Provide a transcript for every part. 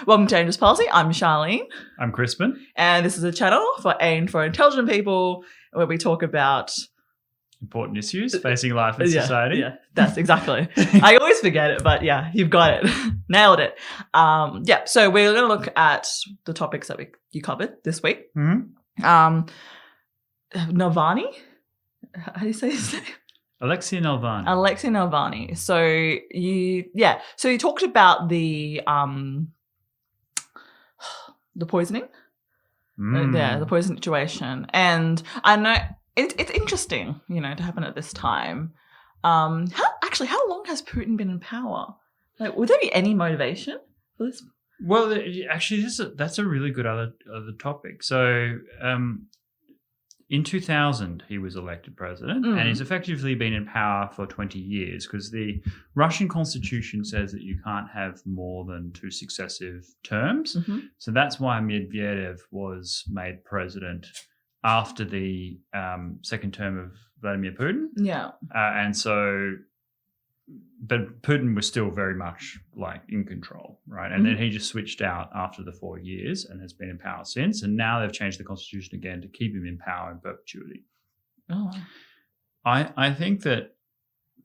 Welcome to Dangerous Policy. I'm Charlene. I'm Crispin. And this is a channel aimed for intelligent people where we talk about important issues facing life in society. Yeah, that's exactly. I always forget it, but yeah, you've got it. Nailed it. So we're going to look at the topics that you covered this week. Mm-hmm. Nalvany? How do you say his name? Alexei Nalvany. Alexei Nalvany. So you talked about the poisoning. The poison situation. And I know it's interesting, to happen at this time. How long has Putin been in power? Like, would there be any motivation for this? Well, actually, that's a really good other topic. So, in 2000, he was elected president, and he's effectively been in power for 20 years because the Russian constitution says that you can't have more than 2 successive terms. Mm-hmm. So that's why Medvedev was made president after the second term of Vladimir Putin. Yeah. But Putin was still very much in control, right? And then he just switched out after the 4 years and has been in power since. And now they've changed the constitution again to keep him in power in perpetuity. Oh. I think that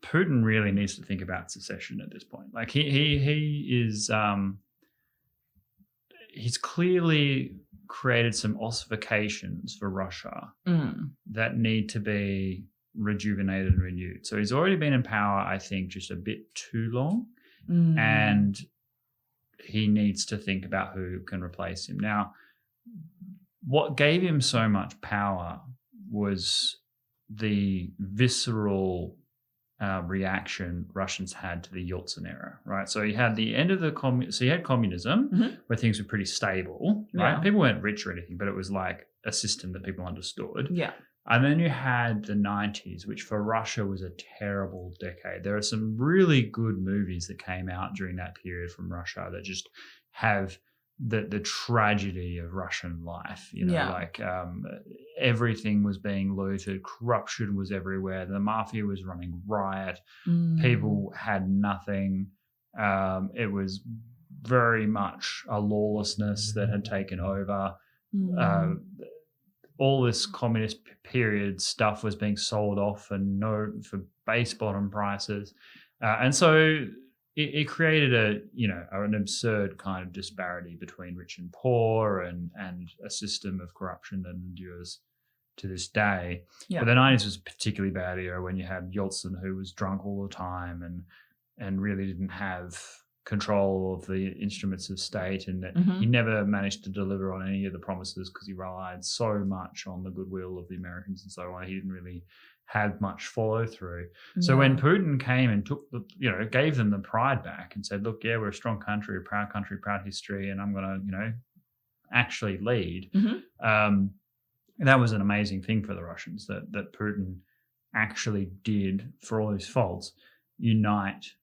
Putin really needs to think about secession at this point. Like he is he's clearly created some ossifications for Russia that need to be rejuvenated and renewed. So he's already been in power, I think, just a bit too long, and he needs to think about who can replace him. Now, what gave him so much power was the visceral reaction Russians had to the Yeltsin era, right? So he had the end of you had communism, where things were pretty stable, right? Yeah. People weren't rich or anything, but it was like a system that people understood. Yeah. And then you had the 90s, which for Russia was a terrible decade. There are some really good movies that came out during that period from Russia that just have the tragedy of Russian life. Everything was being looted, corruption was everywhere, the mafia was running riot, people had nothing. It was very much a lawlessness that had taken over. All this communist period stuff was being sold off for base bottom prices. And so it created an absurd kind of disparity between rich and poor and a system of corruption that endures to this day. Yeah. But the 90s was a particularly bad era when you had Yeltsin, who was drunk all the time and really didn't have control of the instruments of state, and that he never managed to deliver on any of the promises because he relied so much on the goodwill of the Americans and so on. He didn't really have much follow through. Yeah. So when Putin came and took gave them the pride back and said, look, yeah, we're a strong country, proud history, and I'm going to, actually lead. That was an amazing thing for the Russians that Putin actually did, for all his faults, unite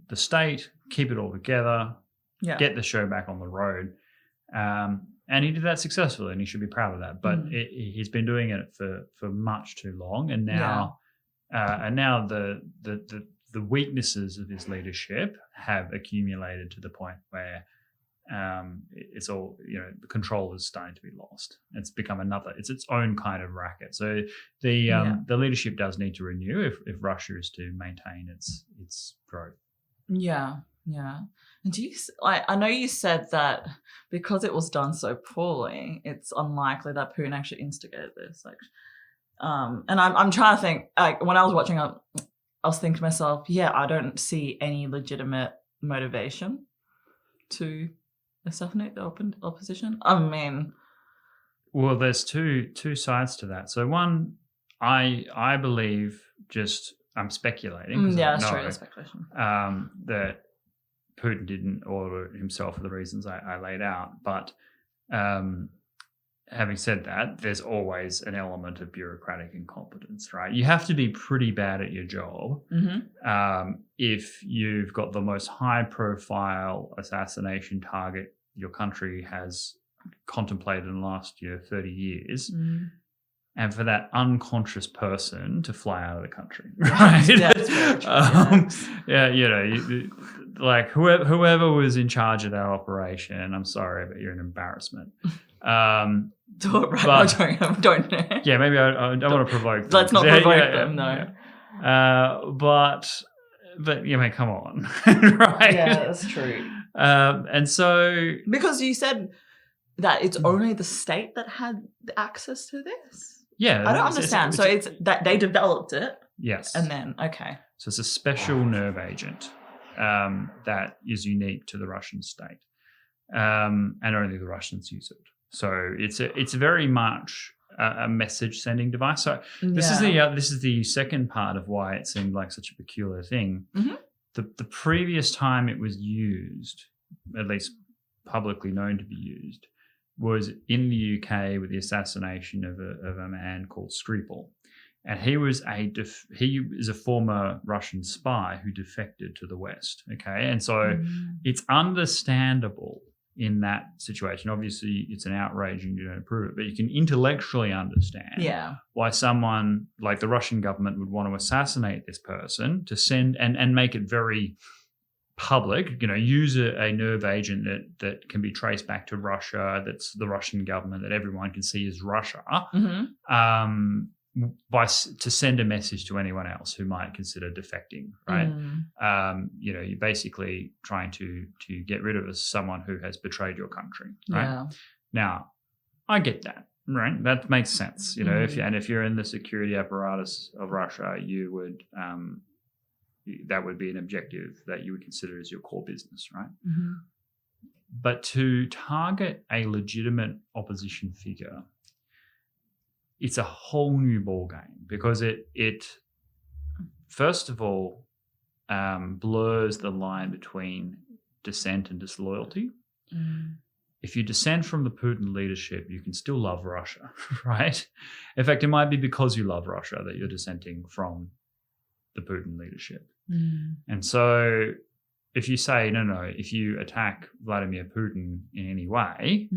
the state, keep it all together, get the show back on the road. And he did that successfully, and he should be proud of that. But he's been doing it for much too long, and now the weaknesses of his leadership have accumulated to the point where it's all, the control is starting to be lost. It's become it's its own kind of racket. So the leadership does need to renew if Russia is to maintain its growth. Yeah. And I know you said that because it was done so poorly, it's unlikely that Putin actually instigated this. And I'm trying to think. When I was watching it, I was thinking to myself, I don't see any legitimate motivation to assassinate the opposition. I mean, well, there's two sides to that. So one, I believe, just I'm speculating. That's speculation. That Putin didn't order himself for the reasons I laid out. But having said that, there's always an element of bureaucratic incompetence, right? You have to be pretty bad at your job if you've got the most high-profile assassination target your country has contemplated in the last 30 years. And for that unconscious person to fly out of the country, right? That's very true. like whoever was in charge of that operation, I'm sorry, but you're an embarrassment. Do it right. But- Don't. Yeah, maybe I don't want to provoke them. Let's not provoke them. No. Yeah. But I mean, come on, right? Yeah, that's true. And so Because you said that it's only the state that had access to this. yeah, I don't understand. So it's that they developed it, yes, and then okay. so it's a special nerve agent that is unique to the Russian state, and only the Russians use it. So it's very much a message sending device. So this is the second part of why it seemed like such a peculiar thing. Mm-hmm. The previous time it was used, at least publicly known to be used, was in the UK with the assassination of a man called Skripal. And he was a former Russian spy who defected to the West. Okay, and so it's understandable in that situation. Obviously, it's an outrage and you don't approve it, but you can intellectually understand why someone like the Russian government would want to assassinate this person to send and make it very public, use a nerve agent that can be traced back to Russia, that's the Russian government, that everyone can see is Russia, to send a message to anyone else who might consider defecting, right? You're basically trying to get rid of someone who has betrayed your country, right? Yeah. Now, I get that, right? That makes sense, if you're in the security apparatus of Russia, you would that would be an objective that you would consider as your core business, right? Mm-hmm. But to target a legitimate opposition figure, it's a whole new ballgame because it first of all blurs the line between dissent and disloyalty. If you dissent from the Putin leadership, you can still love Russia, right? In fact, it might be because you love Russia that you're dissenting from the Putin leadership. And so if you say, no, if you attack Vladimir Putin in any way,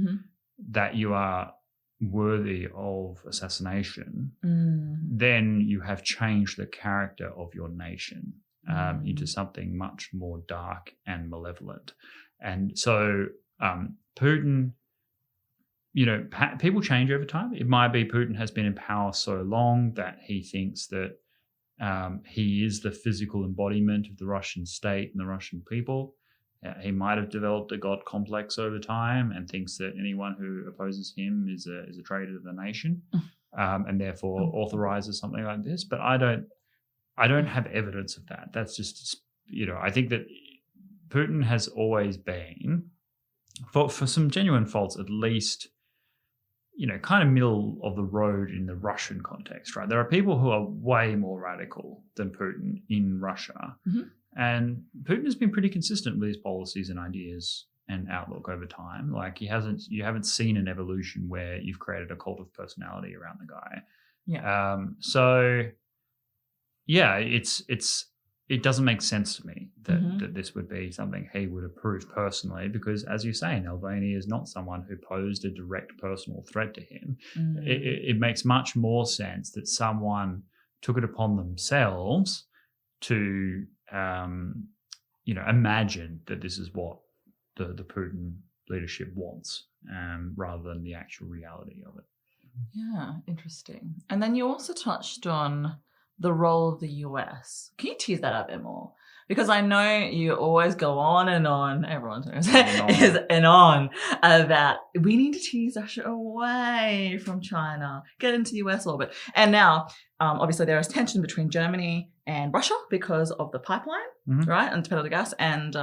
that you are worthy of assassination, then you have changed the character of your nation into something much more dark and malevolent. And so Putin, people change over time. It might be Putin has been in power so long that he thinks that he is the physical embodiment of the Russian state and the Russian people. He might have developed a God complex over time and thinks that anyone who opposes him is a traitor to the nation, and therefore authorizes something like this. But I don't have evidence of that. That's just, I think that Putin has always been, for some genuine faults at least, kind of middle of the road in the Russian context, right? There are people who are way more radical than Putin in Russia. And Putin has been pretty consistent with his policies and ideas and outlook over time. Like you haven't seen an evolution where you've created a cult of personality around the guy. Yeah. So yeah, it doesn't make sense to me that this would be something he would approve personally, because as you say, Nalvany is not someone who posed a direct personal threat to him. It makes much more sense that someone took it upon themselves to imagine that this is what the Putin leadership wants, rather than the actual reality of it. Yeah, interesting. And then you also touched on the role of the US. Can you tease that out a bit more? Because I know you always go on and on, everyone's on about we need to tease Russia away from China, get into US orbit. And now, obviously, there is tension between Germany and Russia because of the pipeline, right, and the gas. And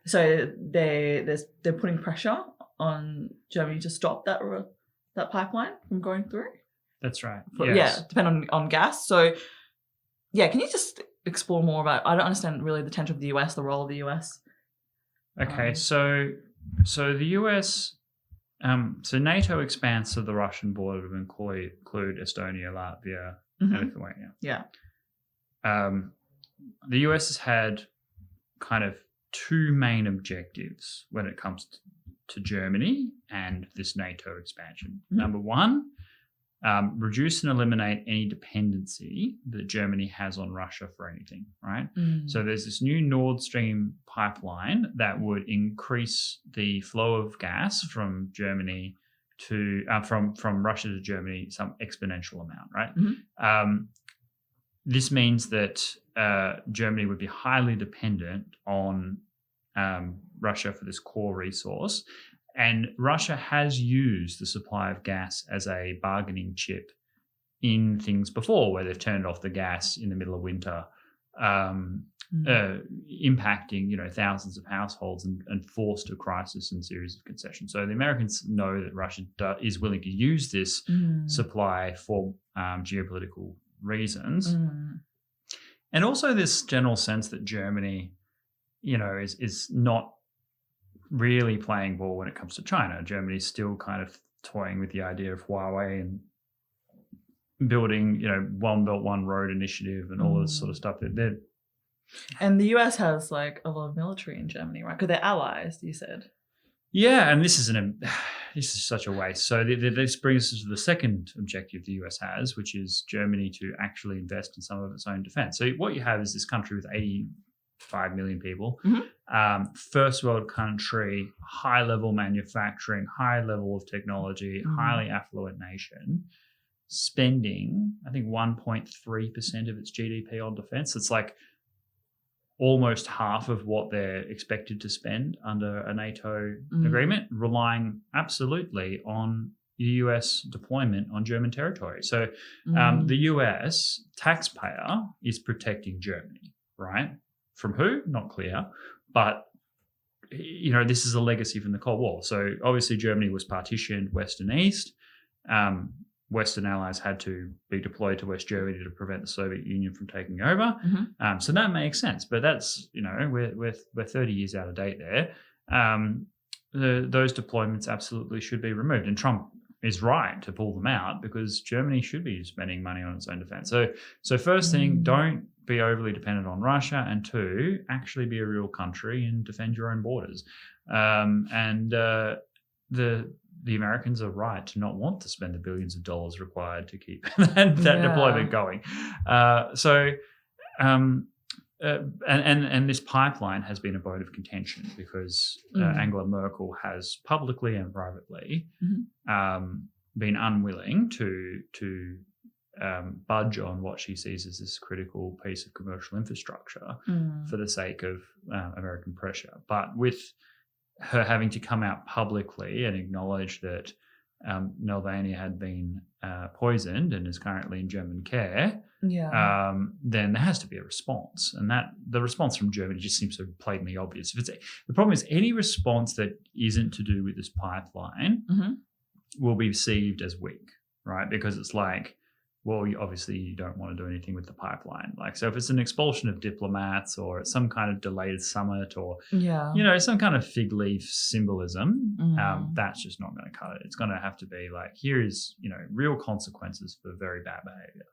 so they're putting pressure on Germany to stop that pipeline from going through. That's right. Yeah, depending on gas. So, yeah, can you just explore more about? I don't understand really the tension of the US, the role of the US. Okay, so the US, so NATO expands to the Russian border to include Estonia, Latvia, and Lithuania. Yeah. The US has had kind of two main objectives when it comes to Germany and this NATO expansion. Number one, reduce and eliminate any dependency that Germany has on Russia for anything, right? So there's this new Nord Stream pipeline that would increase the flow of gas from Germany to from Russia to Germany some exponential amount, right? This means that Germany would be highly dependent on Russia for this core resource. And Russia has used the supply of gas as a bargaining chip in things before, where they've turned off the gas in the middle of winter, impacting thousands of households and forced a crisis and series of concessions. So the Americans know that Russia is willing to use this supply for geopolitical reasons, and also this general sense that Germany, is not really playing ball when it comes to China. Germany's still kind of toying with the idea of Huawei and building, One Belt, One Road initiative and all this sort of stuff. And the US has like a lot of military in Germany, right? Because they're allies, you said. Yeah, and this is such a waste. So this brings us to the second objective the US has, which is Germany to actually invest in some of its own defense. So what you have is this country with 85 million people, first world country, high level manufacturing, high level of technology, highly affluent nation, spending, I think 1.3% of its GDP on defense. It's like almost half of what they're expected to spend under a NATO agreement, relying absolutely on US deployment on German territory. So the US taxpayer is protecting Germany, right? From who? Not clear. But, this is a legacy from the Cold War. So obviously Germany was partitioned west and east. Western allies had to be deployed to West Germany to prevent the Soviet Union from taking over. So that makes sense. But that's, we're 30 years out of date there. Those deployments absolutely should be removed. And Trump is right to pull them out because Germany should be spending money on its own defense. So first thing, don't be overly dependent on Russia, and two, actually be a real country and defend your own borders. The Americans are right to not want to spend the billions of dollars required to keep that deployment going. And this pipeline has been a bone of contention because Angela Merkel has publicly and privately been unwilling to budge on what she sees as this critical piece of commercial infrastructure for the sake of American pressure. But with her having to come out publicly and acknowledge that Nalvany had been poisoned and is currently in German care, then there has to be a response. And that the response from Germany just seems so blatantly obvious. The problem is any response that isn't to do with this pipeline will be perceived as weak, right? Because it's like, well, obviously you don't want to do anything with the pipeline. Like, so if it's an expulsion of diplomats or it's some kind of delayed summit or, some kind of fig leaf symbolism, that's just not going to cut it. It's going to have to be like, here is, real consequences for very bad behavior.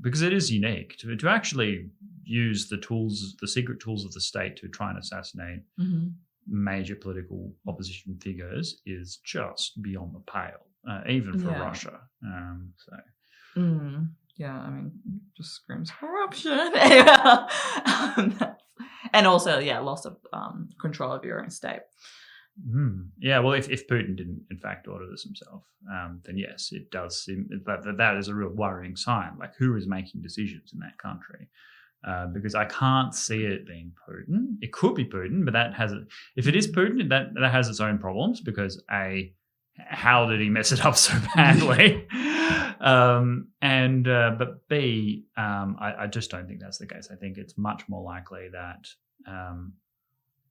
Because it is unique to actually use the secret tools of the state to try and assassinate major political opposition figures is just beyond the pale, even for Russia. Yeah, just screams corruption. And also, loss of control of your own state. Yeah, well, if Putin didn't, in fact, order this himself, then yes, it does seem that is a real worrying sign. Like, who is making decisions in that country? Because I can't see it being Putin. It could be Putin, but if it is Putin, that has its own problems because how did he mess it up so badly? But B, I just don't think that's the case. I think it's much more likely that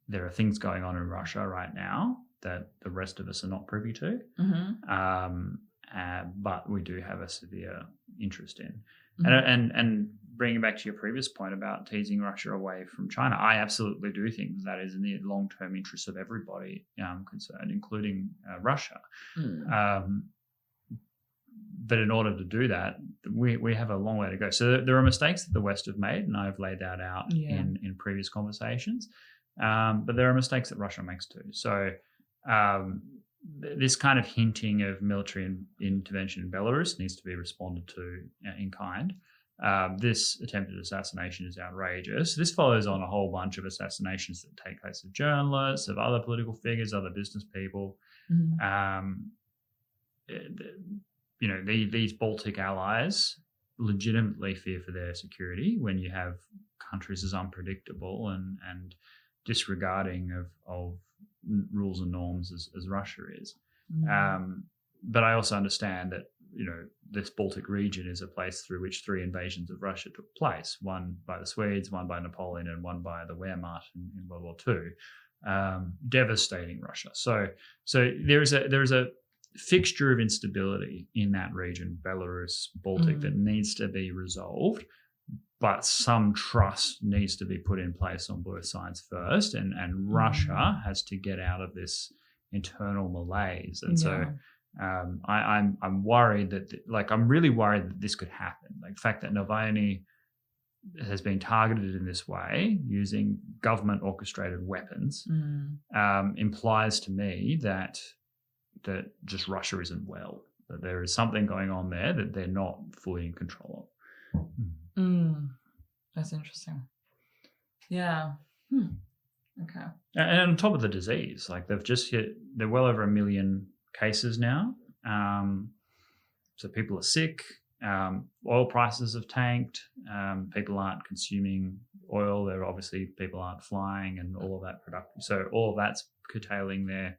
there are things going on in Russia right now that the rest of us are not privy to, but we do have a severe interest in. And bringing back to your previous point about teasing Russia away from China, I absolutely do think that is in the long-term interest of everybody concerned, including Russia. But in order to do that, we have a long way to go. So there are mistakes that the West have made, and I've laid that out in previous conversations. But there are mistakes that Russia makes too. So this kind of hinting of military intervention in Belarus needs to be responded to in kind. This attempted assassination is outrageous. This follows on a whole bunch of assassinations that take place of journalists, of other political figures, other business people. These Baltic allies legitimately fear for their security when you have countries as unpredictable and disregarding of rules and norms as Russia is. But I also understand that, this Baltic region is a place through which 3 invasions of Russia took place, one by the Swedes, one by Napoleon, and one by the Wehrmacht in World War II, devastating Russia. So there is a fixture of instability in that region, Belarus, Baltic, that needs to be resolved, but some trust needs to be put in place on both sides first, and Russia has to get out of this internal malaise. And so I'm worried I'm really worried that this could happen. Like the fact that Nalvany has been targeted in this way using government orchestrated weapons implies to me that just Russia isn't well, that there is something going on there that they're not fully in control of. That's interesting. Yeah. Okay. And on top of the disease, they're well over 1 million cases now. So people are sick. Oil prices have tanked. People aren't consuming oil. People aren't flying and all of that production. So all of that's curtailing their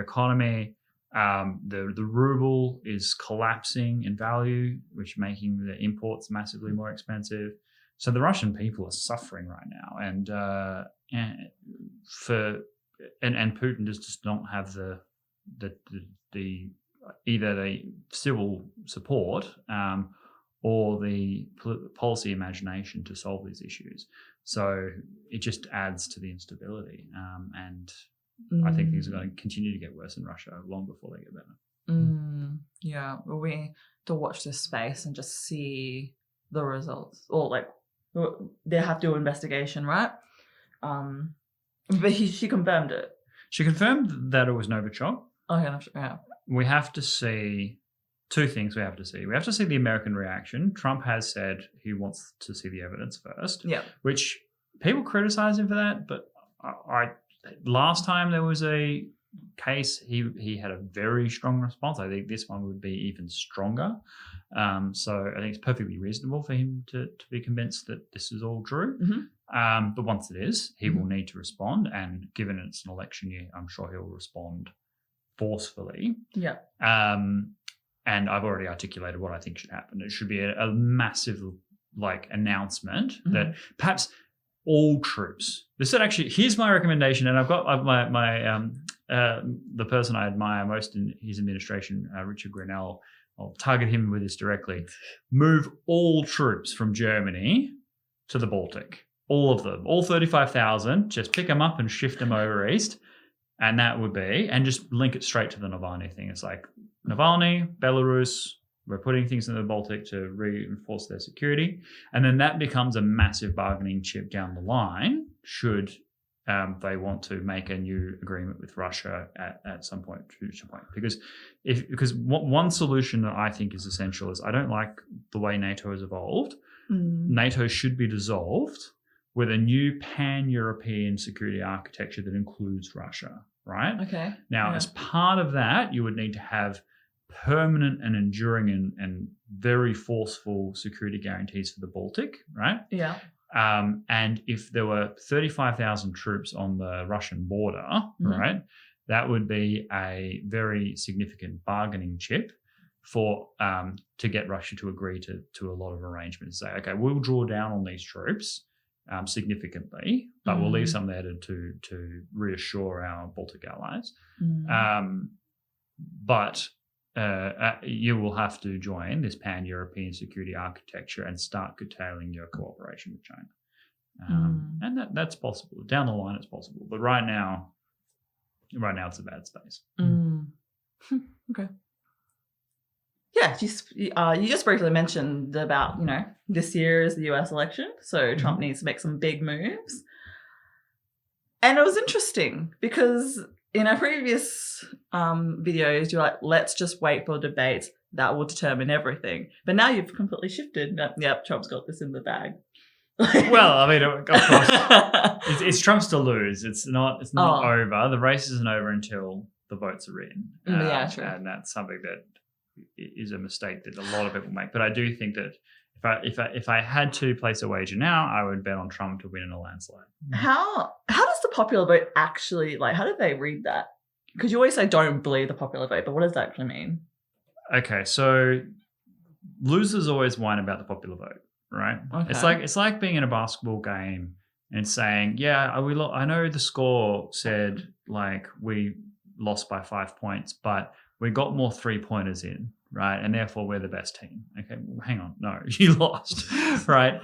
economy. The ruble is collapsing in value, which making the imports massively more expensive. So the Russian people are suffering right now, and Putin does not have the either the civil support or the policy imagination to solve these issues. So it just adds to the instability, and I think things are going to continue to get worse in Russia long before they get better. Yeah, we need to watch this space and just see the results, or they have to do an investigation, right? But she confirmed it. She confirmed that it was Novichok. Okay, yeah. We have to see 2 things. We have to see the American reaction. Trump has said he wants to see the evidence first. Yeah. Which people criticize him for that, but last time there was a case, he had a very strong response. I think this one would be even stronger. So I think it's perfectly reasonable for him to be convinced that this is all true. But once it is, he will need to respond. And given it's an election year, I'm sure he'll respond forcefully. Yeah. And I've already articulated what I think should happen. It should be a massive announcement that perhaps all troops. They said, actually, here's my recommendation, and I've got the person I admire most in his administration, Richard Grenell. I'll target him with this directly. Move all troops from Germany to the Baltic. All of them, all 35,000. Just pick them up and shift them over east, and that would be, and just link it straight to the Navalny thing. It's like Navalny, Belarus. We're putting things in the Baltic to reinforce their security. And then that becomes a massive bargaining chip down the line should they want to make a new agreement with Russia at some point, future point. Because one solution that I think is essential is I don't like the way NATO has evolved. NATO should be dissolved with a new pan-European security architecture that includes Russia, right? Okay. Now, as part of that, you would need to have permanent and enduring and very forceful security guarantees for the Baltic, right? Yeah. And if there were 35,000 troops on the Russian border, right, that would be a very significant bargaining chip for to get Russia to agree to a lot of arrangements. Say, okay, we'll draw down on these troops significantly, but we'll leave some there to reassure our Baltic allies. But you will have to join this pan-European security architecture and start curtailing your cooperation with China. And that's possible. Down the line, it's possible. But right now it's a bad space. Okay. Yeah, you just briefly mentioned about, this year is the US election, so Trump needs to make some big moves. And it was interesting because in our previous videos, you're like, let's just wait for debates. That will determine everything. But now you've completely shifted. Yep, Trump's got this in the bag. Well, I mean, of course, it's Trump's to lose. It's not over. The race isn't over until the votes are in. Yeah, true. And that's something that is a mistake that a lot of people make. But I do think that if I had to place a wager now, I would bet on Trump to win in a landslide. How does the popular vote actually, like, how do they read that? Because you always say don't believe the popular vote, but what does that actually mean? Okay, so losers always whine about the popular vote, right? Okay. It's like being in a basketball game and saying, yeah, I know the score said like we lost by 5 points, but we got more 3-pointers in, right? And therefore we're the best team. Okay, well, hang on, no, you lost, right?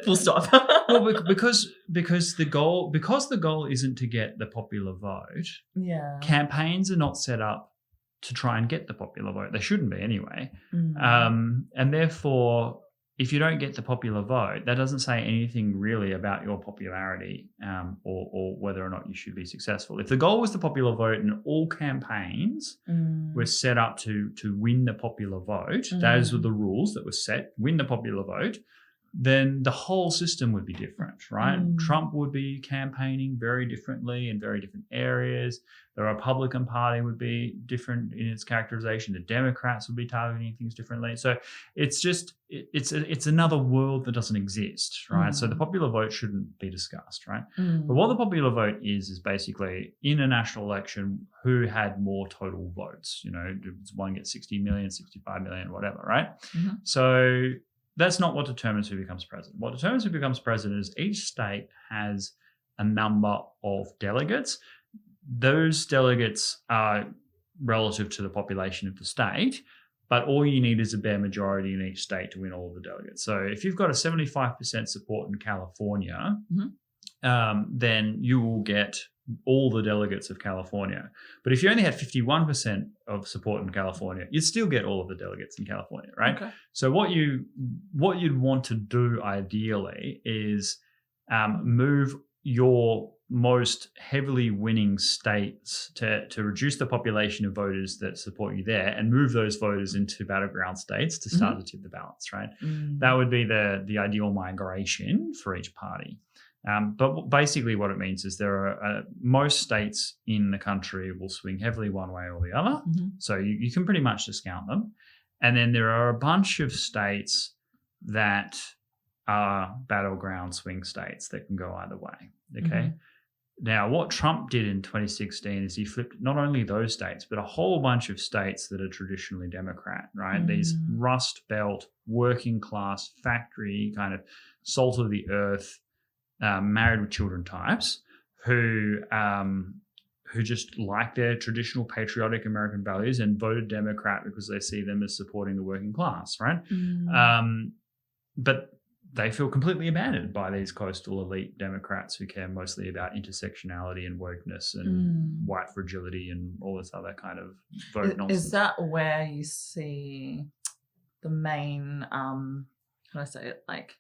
Full stop. Well, because the goal isn't to get the popular vote. Yeah. Campaigns are not set up to try and get the popular vote. They shouldn't be anyway. And therefore, if you don't get the popular vote, that doesn't say anything really about your popularity or whether or not you should be successful. If the goal was the popular vote and all campaigns were set up to win the popular vote, those were the rules that were set, win the popular vote, then the whole system would be different, right? Trump would be campaigning very differently in very different areas. The Republican Party would be different in its characterization. The Democrats would be targeting things differently. So it's just, it's another world that doesn't exist, right? So the popular vote shouldn't be discussed, right? But what the popular vote is basically in a national election, who had more total votes? You know, does one get 60 million, 65 million, whatever, right? So that's not what determines who becomes president. What determines who becomes president is each state has a number of delegates. Those delegates are relative to the population of the state, but all you need is a bare majority in each state to win all of the delegates. So if you've got a 75% support in California, then you will get all the delegates of California. But if you only had 51% of support in California, you'd still get all of the delegates in California, right? Okay. So what you'd want to do ideally is move your most heavily winning states to reduce the population of voters that support you there and move those voters into battleground states to start to tip the balance, right? That would be the ideal migration for each party. But basically what it means is there are most states in the country will swing heavily one way or the other. So you can pretty much discount them. And then there are a bunch of states that are battleground swing states that can go either way. Okay. Now, what Trump did in 2016 is he flipped not only those states, but a whole bunch of states that are traditionally Democrat, right? These Rust Belt, working class, factory, kind of salt of the earth, married with children types who just like their traditional patriotic American values and voted Democrat because they see them as supporting the working class, right? But they feel completely abandoned by these coastal elite Democrats who care mostly about intersectionality and wokeness and white fragility and all this other kind of vote nonsense. Is that where you see the main, how do I say it, like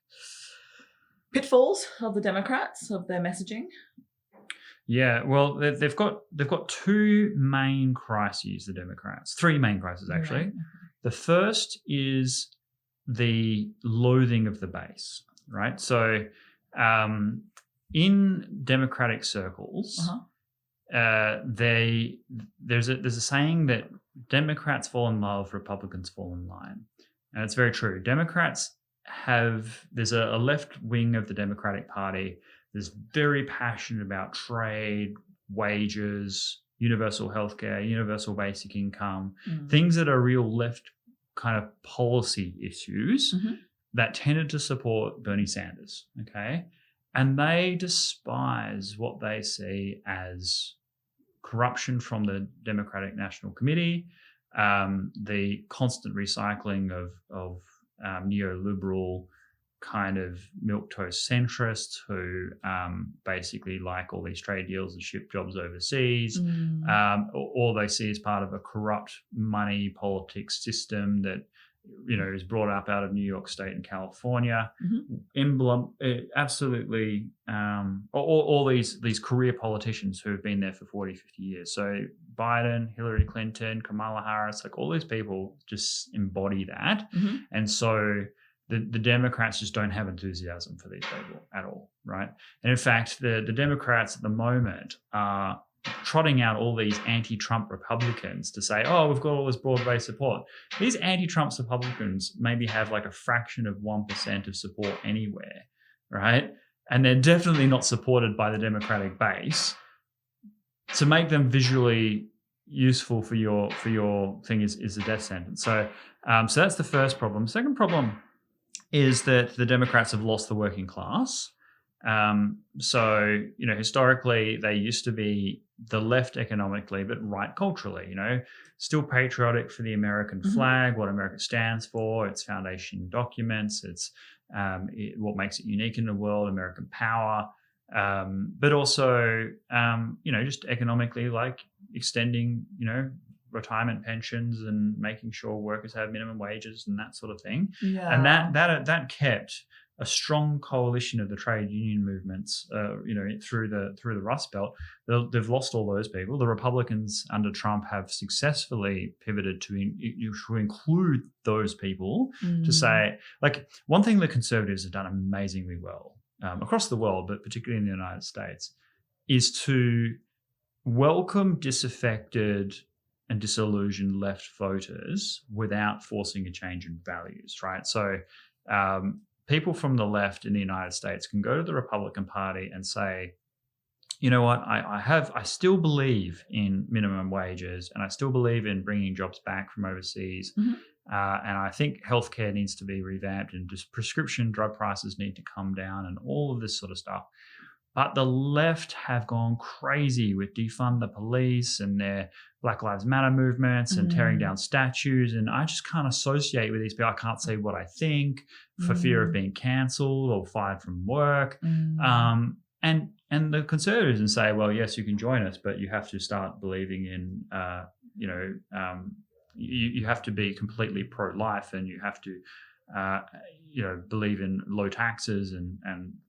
pitfalls of the Democrats, of their messaging? Yeah, well, they've got two main crises, the Democrats. Three main crises, actually. Right. The first is the loathing of the base, right? So in Democratic circles, there's a saying that Democrats fall in love, Republicans fall in line. And it's very true. Democrats there's a left wing of the Democratic Party that's very passionate about trade, wages, universal healthcare, universal basic income, things that are real left kind of policy issues that tended to support Bernie Sanders, okay? And they despise what they see as corruption from the Democratic National Committee, the constant recycling of neoliberal kind of milquetoast centrists who basically like all these trade deals and ship jobs overseas, or they see as part of a corrupt money politics system that is brought up out of New York State and California. Absolutely, all these career politicians who have been there for 40, 50 years. So Biden, Hillary Clinton, Kamala Harris, like all these people just embody that. And so the Democrats just don't have enthusiasm for these people at all, right? And in fact, the Democrats at the moment are trotting out all these anti-Trump Republicans to say, oh, we've got all this broad-based support. These anti-Trump Republicans maybe have like a fraction of 1% of support anywhere, right? And they're definitely not supported by the Democratic base. To make them visually useful for your thing is a death sentence. So that's the first problem. Second problem is that the Democrats have lost the working class. Historically, they used to be the left economically, but right culturally, still patriotic for the American flag, what America stands for, its foundation documents, its what makes it unique in the world, American power, but also, just economically, like extending, retirement pensions and making sure workers have minimum wages and that sort of thing. Yeah. And that kept a strong coalition of the trade union movements, through the Rust Belt. They've lost all those people. The Republicans under Trump have successfully pivoted to include those people, to say, like, one thing the conservatives have done amazingly well across the world, but particularly in the United States, is to welcome disaffected and disillusioned left voters without forcing a change in values, right? So people from the left in the United States can go to the Republican Party and say, you know what, I still believe in minimum wages, and I still believe in bringing jobs back from overseas. And I think healthcare needs to be revamped, and just prescription drug prices need to come down, and all of this sort of stuff. But the left have gone crazy with defund the police and their Black Lives Matter movements and tearing down statues. And I just can't associate with these people. I can't say what I think for fear of being cancelled or fired from work. And the conservatives and say, well, yes, you can join us, but you have to start believing in, you have to be completely pro-life, and you have to, believe in low taxes, and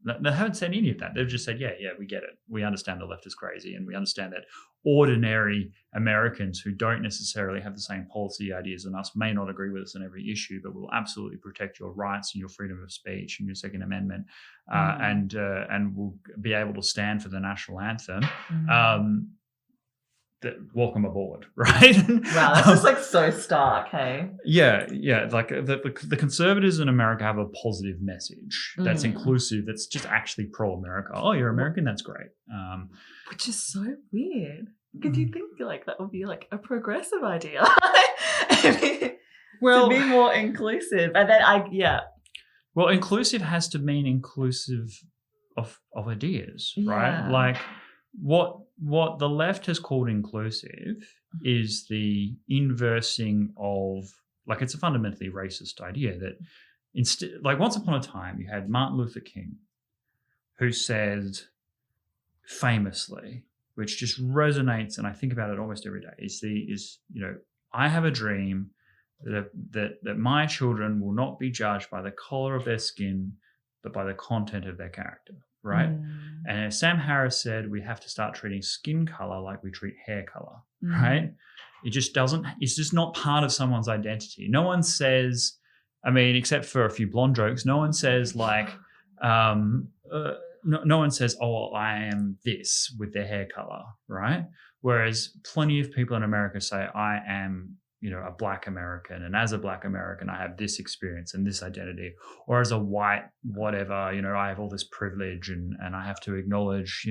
they haven't said any of that. They've just said, yeah, we get it. We understand the left is crazy, and we understand that ordinary Americans who don't necessarily have the same policy ideas as us may not agree with us on every issue, but will absolutely protect your rights and your freedom of speech and your Second Amendment, and will be able to stand for the national anthem. Welcome aboard, right? Wow, that's just like so stark, hey? Yeah. Like the conservatives in America have a positive message that's inclusive, that's just actually pro-America. Oh, you're American? That's great. Which is so weird. Because you think like that would be like a progressive idea. To be more inclusive. And then Well, inclusive has to mean inclusive of ideas, right? Like what the left has called inclusive is the inversing of, like, it's a fundamentally racist idea that instead, like, once upon a time you had Martin Luther King, who said famously, which just resonates, and I think about it almost every day, is I have a dream that my children will not be judged by the color of their skin, but by the content of their character. Right. And as Sam Harris said, we have to start treating skin color like we treat hair color. Right. It's just not part of someone's identity. No one says, except for a few blonde jokes, no one says like, no one says, oh, I am this with their hair color. Right. Whereas plenty of people in America say, I am, a Black American, and as a Black American, I have this experience and this identity, or as a white whatever, I have all this privilege, and I have to acknowledge,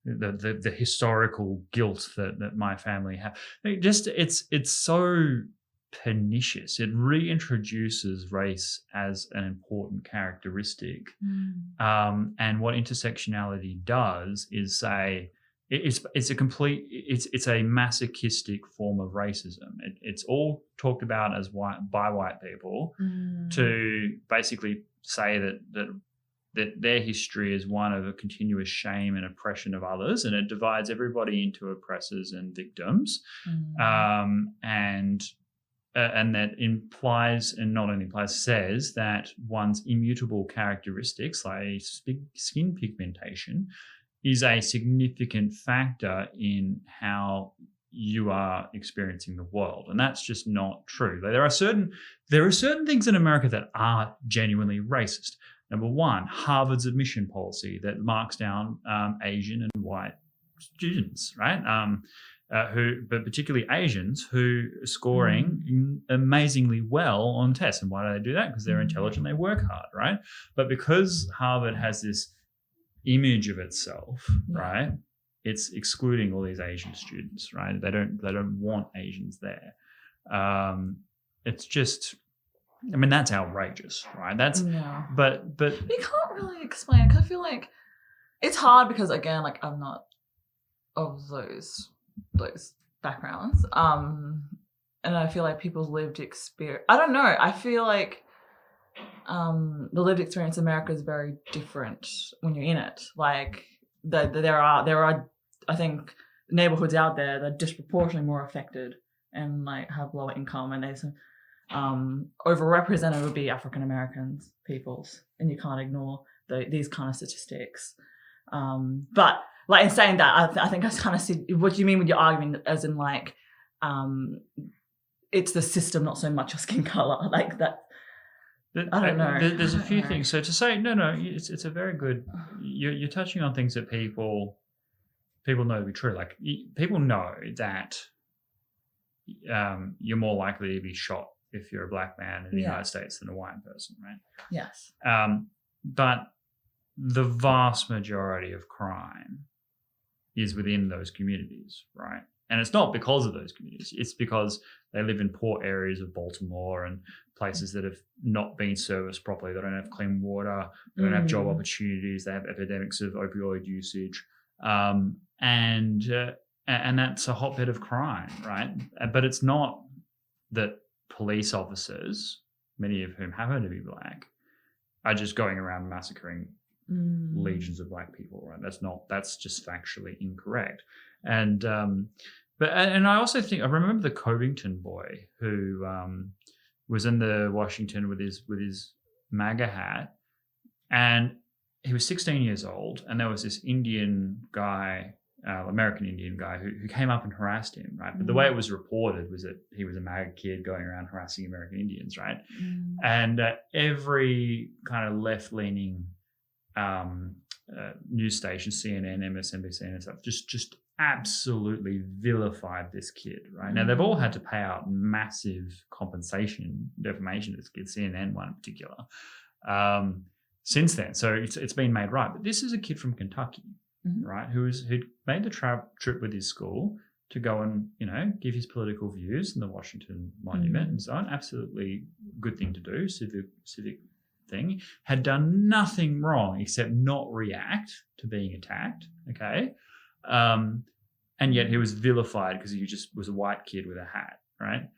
the historical guilt that my family have. It's so pernicious. It reintroduces race as an important characteristic, and what intersectionality does is say, it's a masochistic form of racism. It's all talked about as by white people to basically say that their history is one of a continuous shame and oppression of others, and it divides everybody into oppressors and victims. And and that implies, and not only implies, says that one's immutable characteristics, like skin pigmentation, is a significant factor in how you are experiencing the world, and that's just not true. There are certain things in America that are genuinely racist. Number one, Harvard's admission policy that marks down Asian and white students, right? But particularly Asians who are scoring amazingly well on tests. And why do they do that? Because they're intelligent, they work hard, right? But because Harvard has this image of itself, right, it's excluding all these Asian students, right? They don't want Asians there. It's just, I mean, that's outrageous, right? But you can't really explain it, because I feel like it's hard because, again, like, I'm not of those backgrounds, and I feel like people's lived experience, I don't know, I feel like the lived experience in America is very different when you're in it. Like there are I think neighborhoods out there that are disproportionately more affected and like have lower income, and there's overrepresented would be African Americans peoples, and you can't ignore these kind of statistics. But like, in saying that, I think I kind of see what you mean with your argument, as in like, it's the system, not so much your skin color, like that. I don't know. There's a few things. So to say no, it's a very good. You're touching on things that people know to be true. Like, people know that you're more likely to be shot if you're a black man in the United States than a white person, right? Yes. But the vast majority of crime is within those communities, right? And it's not because of those communities. It's because they live in poor areas of Baltimore and places that have not been serviced properly. They don't have clean water. They don't have job opportunities. They have epidemics of opioid usage. And that's a hotbed of crime, right? But it's not that police officers, many of whom happen to be black, are just going around massacring legions of black people, right? That's just factually incorrect. And I also think, I remember the Covington boy who was in the Washington with his MAGA hat, and he was 16 years old, and there was this Indian guy, American Indian guy, who came up and harassed him, right? But the way it was reported was that he was a MAGA kid going around harassing American Indians, right? And every kind of left-leaning news station, CNN, MSNBC, and stuff, just absolutely vilified this kid, right? Now, they've all had to pay out massive compensation, defamation to this kid, CNN one in particular, since then. So it's been made right. But this is a kid from Kentucky, right, who'd made the trip with his school to go and, give his political views in the Washington Monument and so on. Absolutely good thing to do, civic thing. Had done nothing wrong except not react to being attacked, okay? And yet he was vilified because he just was a white kid with a hat, right?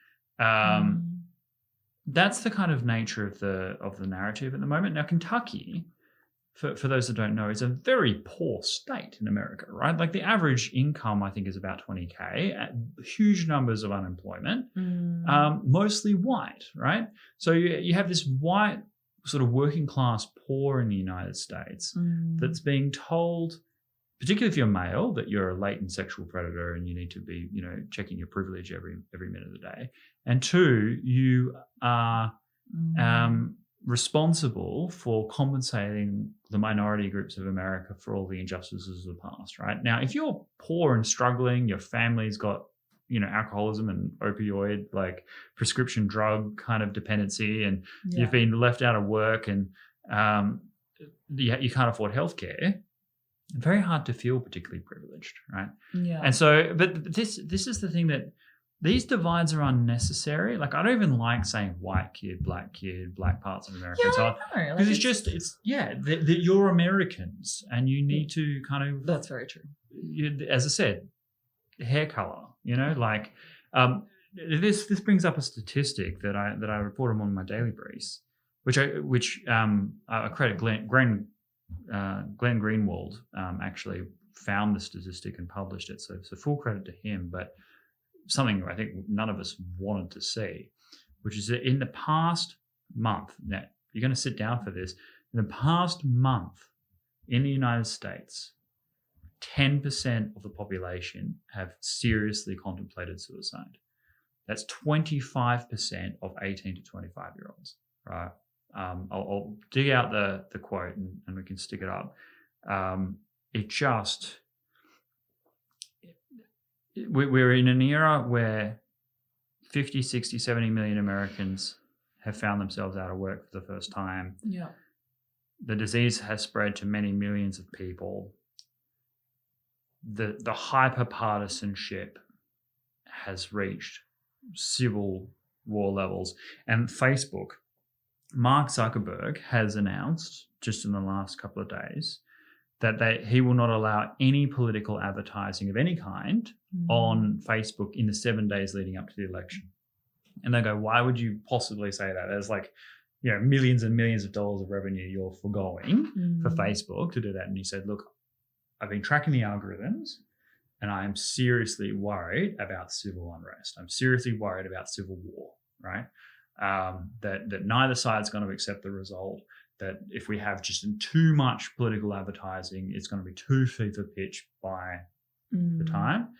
That's the kind of nature of the narrative at the moment. Now, Kentucky, for those that don't know, is a very poor state in America, right? Like, the average income, I think, is about $20K, huge numbers of unemployment, mostly white, right? So you have this white sort of working class poor in the United States that's being told, particularly if you're male, that you're a latent sexual predator and you need to be, checking your privilege every minute of the day. And two, you are responsible for compensating the minority groups of America for all the injustices of the past, right? Now, if you're poor and struggling, your family's got, alcoholism and opioid, like prescription drug kind of dependency, and you've been left out of work, and you can't afford healthcare, very hard to feel particularly privileged, right? Yeah. And so, but this is the thing, that these divides are unnecessary. Like, I don't even like saying white kid, black parts of America. Yeah, because you're Americans, and you need to kind of. That's very true. As I said, hair color. This brings up a statistic that I report on one of my daily briefs, which I credit Glenn Greenwald actually found the statistic and published it. So full credit to him, but something I think none of us wanted to see. which is that in the past month, now you're going to sit down for this, in the past month in the United States, 10% of the population have seriously contemplated suicide. That's 25% of 18 to 25-year-olds, right? I'll dig out the quote and we can stick it up. We're in an era where 50, 60, 70 million Americans have found themselves out of work for the first time. Yeah. The disease has spread to many millions of people. The hyper-partisanship has reached civil war levels. And Facebook, Mark Zuckerberg has announced just in the last couple of days that he will not allow any political advertising of any kind on Facebook in the 7 days leading up to the election. And they go, why would you possibly say that? There's like, millions and millions of dollars of revenue you're foregoing for Facebook to do that. And he said, look, I've been tracking the algorithms and I'm seriously worried about civil unrest. I'm seriously worried about civil war, right? That neither side's going to accept the result, that if we have just too much political advertising, it's going to be too fever pitch by the time.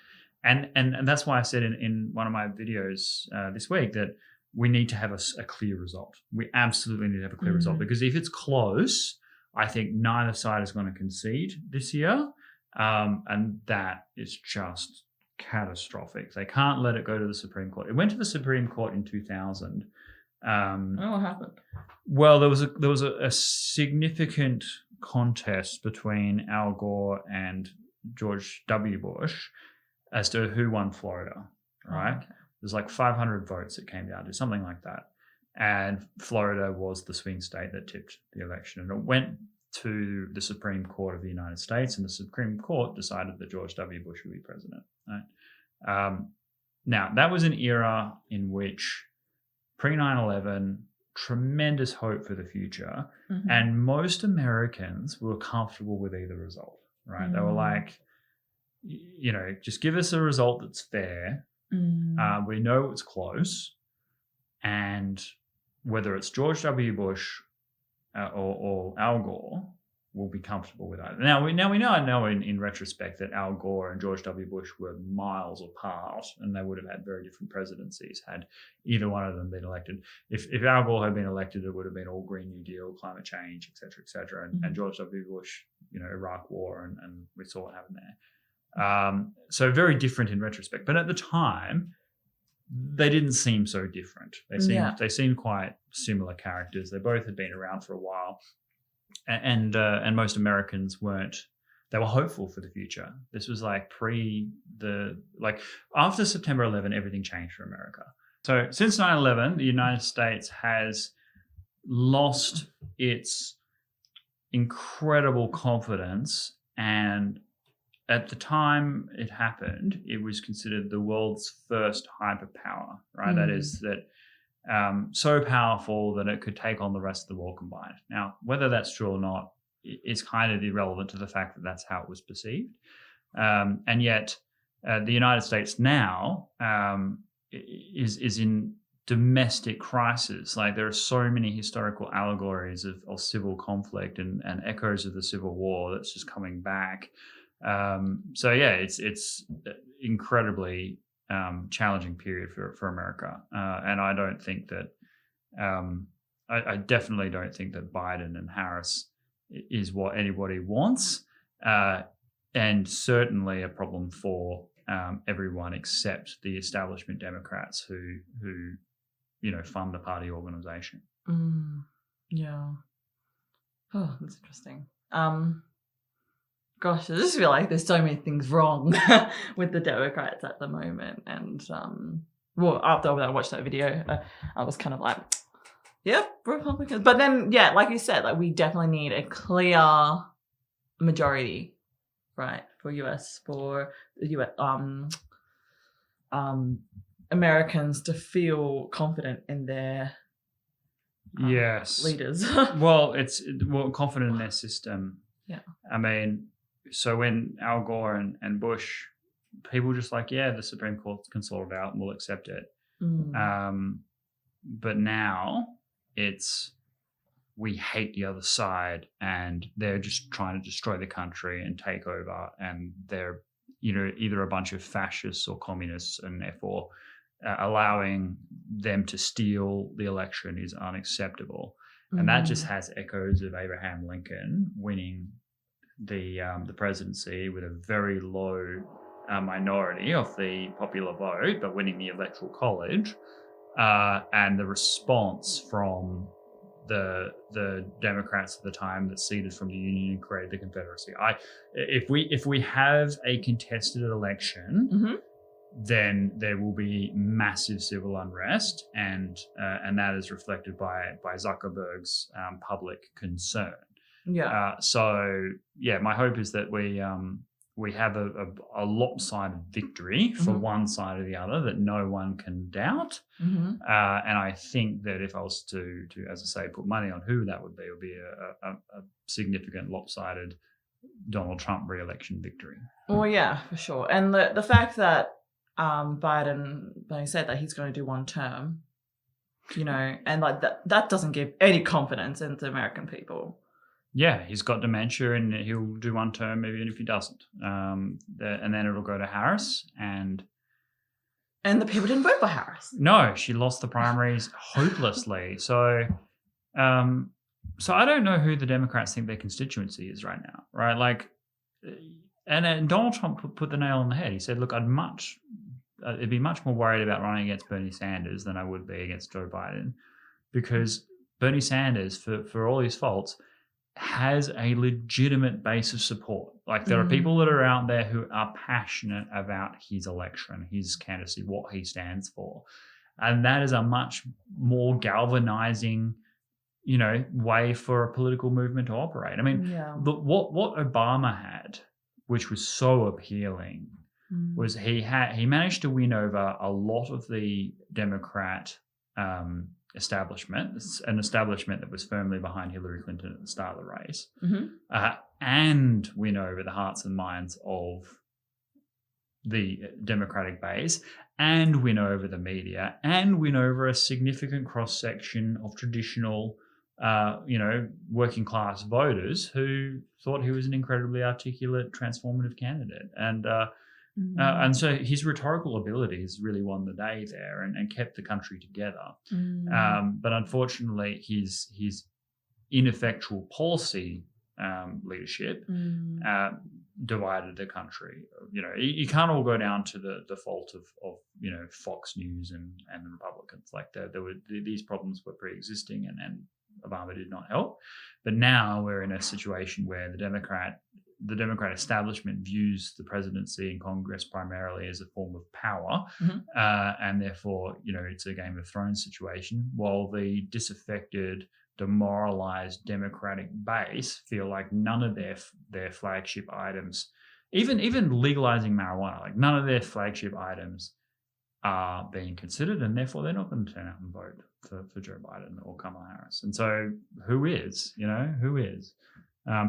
And that's why I said in one of my videos this week that we need to have a clear result. We absolutely need to have a clear result, because if it's close, I think neither side is going to concede this year. And that is just catastrophic. They can't let it go to the Supreme Court. It went to the Supreme Court in 2000. What happened? Well, there was a significant contest between Al Gore and George W. Bush as to who won Florida, right? Okay. There's like 500 votes it came down to, something like that. And Florida was the swing state that tipped the election. And it went to the Supreme Court of the United States, and the Supreme Court decided that George W. Bush would be president. Right? Now, that was an era in which pre-9/11, tremendous hope for the future, and most Americans were comfortable with either result, right? They were like, just give us a result that's fair. We know it's close, and whether it's George W. Bush or Al Gore, we'll be comfortable with that. Now we know in retrospect that Al Gore and George W. Bush were miles apart, and they would have had very different presidencies had either one of them been elected. If Al Gore had been elected, it would have been all Green New Deal, climate change, et cetera, et cetera. And George W. Bush, Iraq War, and we saw what happened there. So very different in retrospect. But at the time, they didn't seem so different. They seemed quite similar characters. They both had been around for a while. And most Americans weren't. They were hopeful for the future. This was like after September 11, everything changed for America. So since 9/11, the United States has lost its incredible confidence, and at the time it happened, it was considered the world's first hyperpower, right? That is so powerful that it could take on the rest of the world combined. Now, whether that's true or not is kind of irrelevant to the fact that that's how it was perceived. And yet the United States now is in domestic crisis. Like, there are so many historical allegories of civil conflict and echoes of the Civil War that's just coming back. It's incredibly challenging period for America, and I don't think that I definitely don't think that Biden and Harris is what anybody wants, and certainly a problem for everyone except the establishment Democrats who fund the party organization. Yeah. Oh, that's interesting. Gosh, I just feel like there's so many things wrong with the Democrats at the moment. And, after I watched that video, I was kind of like, yep, Republicans. But then, like you said, like, we definitely need a clear majority, right, for Americans to feel confident in their leaders. Confident in their system. Yeah. I mean, so when Al Gore and Bush, people just like, the Supreme Court can sort it out and we'll accept it. But now it's we hate the other side and they're just trying to destroy the country and take over, and they're either a bunch of fascists or communists, and therefore allowing them to steal the election is unacceptable. And that just has echoes of Abraham Lincoln winning the presidency with a very low minority of the popular vote, but winning the Electoral College, and the response from the Democrats at the time that seceded from the Union and created the Confederacy. If we have a contested election, then there will be massive civil unrest, and that is reflected by Zuckerberg's public concern. Yeah. My hope is that we have a lopsided victory for one side or the other that no one can doubt. And I think that if I was to, as I say, put money on who that would be, it would be a significant lopsided Donald Trump re-election victory. Well, yeah, for sure. And the fact that Biden, when he said that he's going to do one term, and like that doesn't give any confidence into American people. Yeah, he's got dementia and he'll do one term even if he doesn't. And then it'll go to Harris. And the people didn't vote for Harris. No, she lost the primaries hopelessly. So I don't know who the Democrats think their constituency is right now, right? Like, and Donald Trump put the nail on the head. He said, look, I'd be much more worried about running against Bernie Sanders than I would be against Joe Biden, because Bernie Sanders, for all his faults, has a legitimate base of support. Like, there are people that are out there who are passionate about his election, his candidacy, what he stands for. And that is a much more galvanizing, way for a political movement to operate. I mean, what Obama had, which was so appealing, was he managed to win over a lot of the Democrat establishment, an establishment that was firmly behind Hillary Clinton at the start of the race, and win over the hearts and minds of the Democratic base, and win over the media, and win over a significant cross-section of traditional, working class voters who thought he was an incredibly articulate, transformative candidate. And so his rhetorical abilities really won the day there and kept the country together. But unfortunately, his ineffectual policy leadership divided the country. You can't all go down to the fault of Fox News and the Republicans. Like, there were these problems were pre-existing, and Obama did not help. But now we're in a situation where the Democrat establishment views the presidency and Congress primarily as a form of power, and therefore, it's a Game of Thrones situation, while the disaffected, demoralized Democratic base feel like none of their flagship items, even legalizing marijuana, like none of their flagship items are being considered, and therefore they're not going to turn out and vote for Joe Biden or Kamala Harris. And so who is?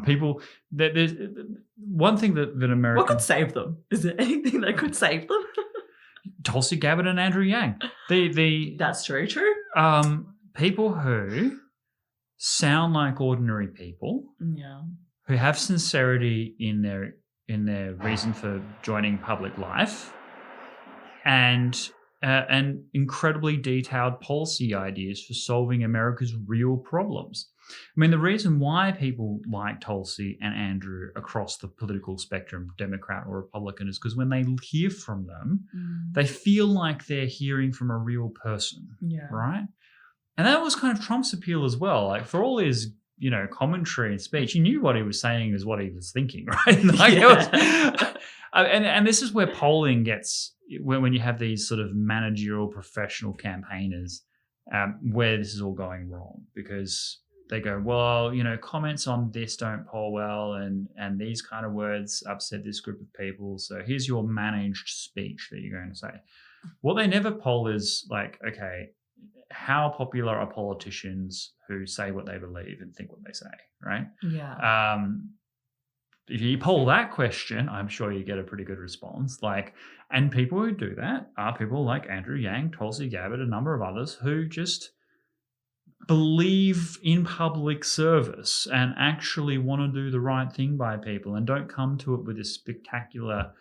People, there's one thing that America... What could save them? Is there anything that could save them? Tulsi Gabbard and Andrew Yang. That's very true. People who sound like ordinary people, who have sincerity in their reason for joining public life, and incredibly detailed policy ideas for solving America's real problems. I mean, the reason why people like Tulsi and Andrew across the political spectrum, Democrat or Republican, is because when they hear from them, they feel like they're hearing from a real person, right? And that was kind of Trump's appeal as well. Like, for all his, commentary and speech, you knew what he was saying is what he was thinking, right? Like, and this is where polling gets, when you have these sort of managerial professional campaigners, where this is all going wrong, because they go, well, comments on this don't poll well, and these kind of words upset this group of people, so here's your managed speech that you're going to say. What they never poll is like, okay, how popular are politicians who say what they believe and think what they say, right? Yeah. if you poll that question, I'm sure you get a pretty good response. And people who do that are people like Andrew Yang, Tulsi Gabbard, a number of others who just believe in public service and actually want to do the right thing by people and don't come to it with this spectacular,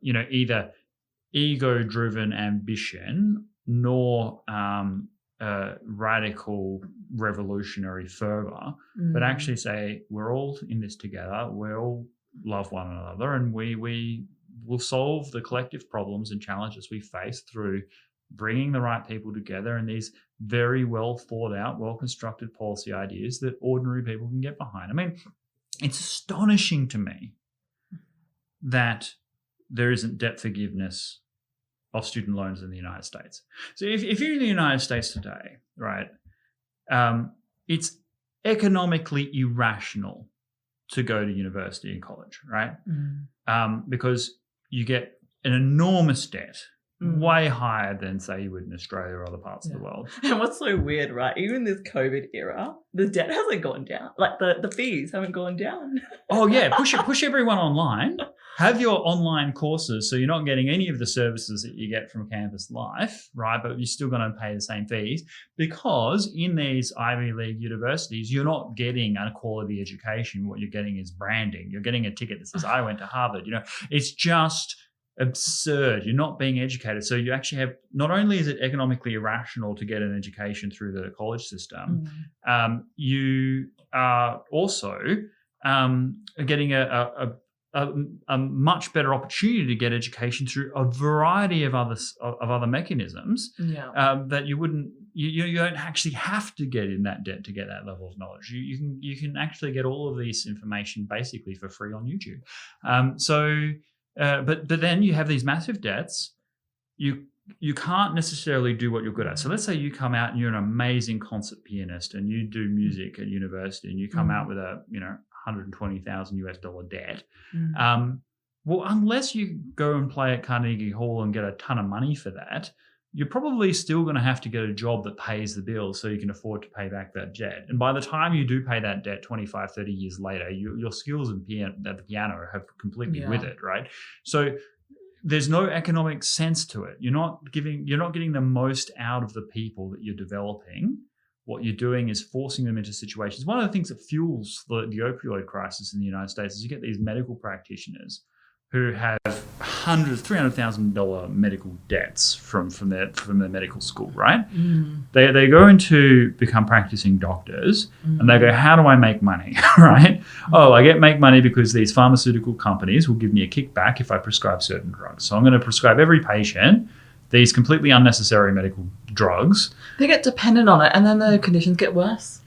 either ego-driven ambition nor radical revolutionary fervor, but actually say we're all in this together, we all love one another, and we will solve the collective problems and challenges we face through bringing the right people together and these very well thought out, well constructed policy ideas that ordinary people can get behind. I mean, it's astonishing to me that there isn't debt forgiveness of student loans in the United States. So if you're in the United States today, right, it's economically irrational to go to university and college, right? Because you get an enormous debt, way higher than, say, you would in Australia or other parts of the world. And what's so weird, right? Even this COVID era, the debt hasn't gone down. Like the fees haven't gone down. Oh yeah, push everyone online. Have your online courses so you're not getting any of the services that you get from campus life, right? But you're still going to pay the same fees because in these Ivy League universities, you're not getting a quality education. What you're getting is branding. You're getting a ticket that says, I went to Harvard. It's just absurd. You're not being educated. So you actually have, not only is it economically irrational to get an education through the college system, you are also getting a much better opportunity to get education through a variety of other mechanisms that you don't actually have to get in that debt to get that level of knowledge. You can actually get all of this information basically for free on YouTube. But then you have these massive debts. You can't necessarily do what you're good at. So let's say you come out and you're an amazing concert pianist and you do music at university and you come out with a $120,000 debt. Well, unless you go and play at Carnegie Hall and get a ton of money for that, you're probably still going to have to get a job that pays the bills so you can afford to pay back that debt. And by the time you do pay that debt 25, 30 years later, your skills at the piano have completely withered, right? So there's no economic sense to it. You're not getting the most out of the people that you're developing. What you're doing is forcing them into situations. One of the things that fuels the opioid crisis in the United States is you get these medical practitioners who have $300,000 medical debts from their medical school, right? They go into become practicing doctors and they go, how do I make money, right? Oh, I make money because these pharmaceutical companies will give me a kickback if I prescribe certain drugs. So I'm going to prescribe every patient these completely unnecessary medical drugs. They get dependent on it and then the conditions get worse.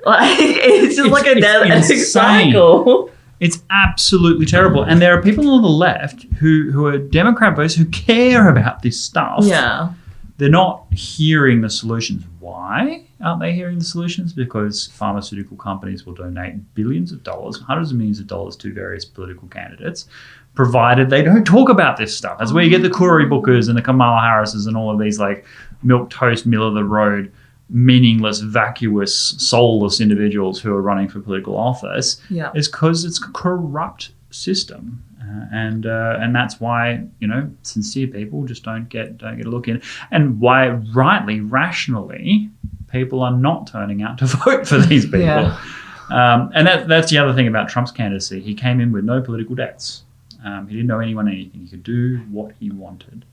It's just like a dead cycle. It's absolutely terrible. And there are people on the left who are Democrat voters who care about this stuff. Yeah. They're not hearing the solutions. Why aren't they hearing the solutions? Because pharmaceutical companies will donate billions of dollars, hundreds of millions of dollars to various political candidates, provided they don't talk about this stuff. That's where you get the Cory Bookers and the Kamala Harrises and all of these like milquetoast, middle of the road, meaningless, vacuous, soulless individuals who are running for political office. Is because it's a corrupt system, and that's why sincere people just don't get a look in, and why rightly, rationally, people are not turning out to vote for these people. And that's the other thing about Trump's candidacy. He came in with no political debts. He didn't owe anyone anything. He could do what he wanted.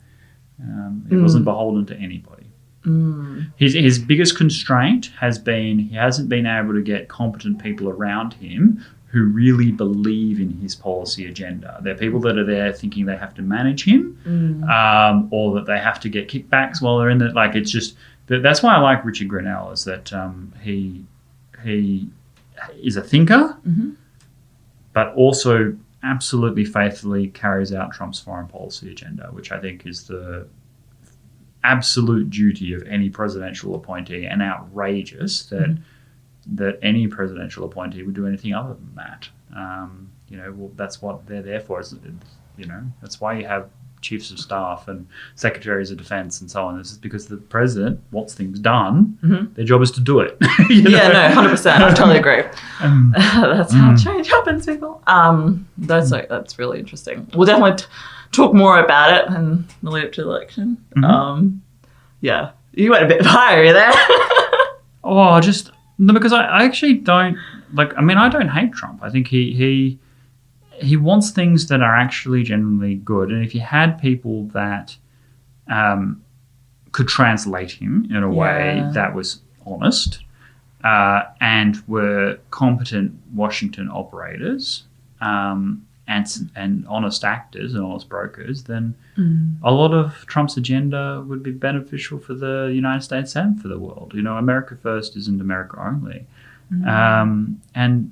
He wasn't beholden to anybody. His biggest constraint has been he hasn't been able to get competent people around him who really believe in his policy agenda. They're people that are there thinking they have to manage him, or that they have to get kickbacks while they're in it. Like, it's just that's why I like Richard Grenell, is that he is a thinker, but also absolutely faithfully carries out Trump's foreign policy agenda, which I think is the absolute duty of any presidential appointee, and outrageous that any presidential appointee would do anything other than that. Well, that's what they're there for. That's why you have chiefs of staff and secretaries of defense and so on. This is because the president wants things done. Their job is to do it. Yeah, no, 100%. I totally agree. That's how change happens, people. That's really interesting. We'll definitely talk more about it and the lead up to the election. Yeah, you went a bit fiery there. Because I actually don't like. I mean, I don't hate Trump. I think he wants things that are actually genuinely good, and if you had people that could translate him in a way that was honest and were competent Washington operators and honest actors and honest brokers, then a lot of Trump's agenda would be beneficial for the United States and for the world. America first isn't America only. And,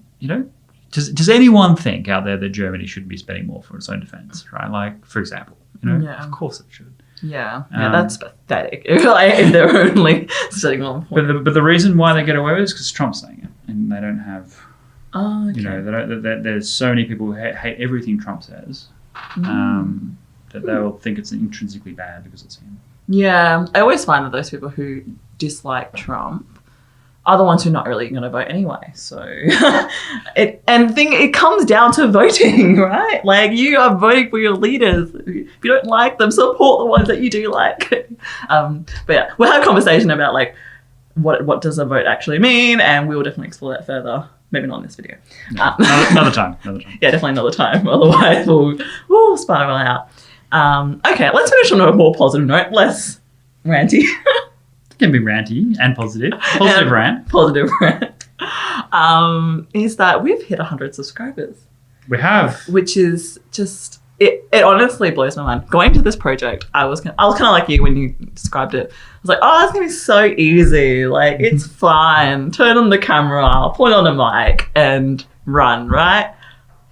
does anyone think out there that Germany should be spending more for its own defense, right? Like, for example, of course it should. Yeah, that's pathetic. If they're only setting one point. But the reason why they get away with it is because Trump's saying it, and they don't have. Oh, okay. There's so many people who hate everything Trump says that they'll think it's intrinsically bad because it's him. Yeah, I always find that those people who dislike Trump are the ones who are not really going to vote anyway. So, it comes down to voting, right? Like, you are voting for your leaders. If you don't like them, support the ones that you do like. But yeah, we'll have a conversation about like what does a vote actually mean, and we will definitely explore that further. Maybe not in this video. No, another time. Yeah, definitely another time. Otherwise, we'll spiral out. Okay, let's finish on a more positive note, less ranty. It can be ranty and positive. Positive rant. Positive rant. Is that we've hit 100 subscribers. We have. Which is just, it honestly blows my mind. Going to this project, I was kind of like you when you described it. I was like, oh, it's going to be so easy. Like, it's fine. Turn on the camera, point on the mic, and run, right?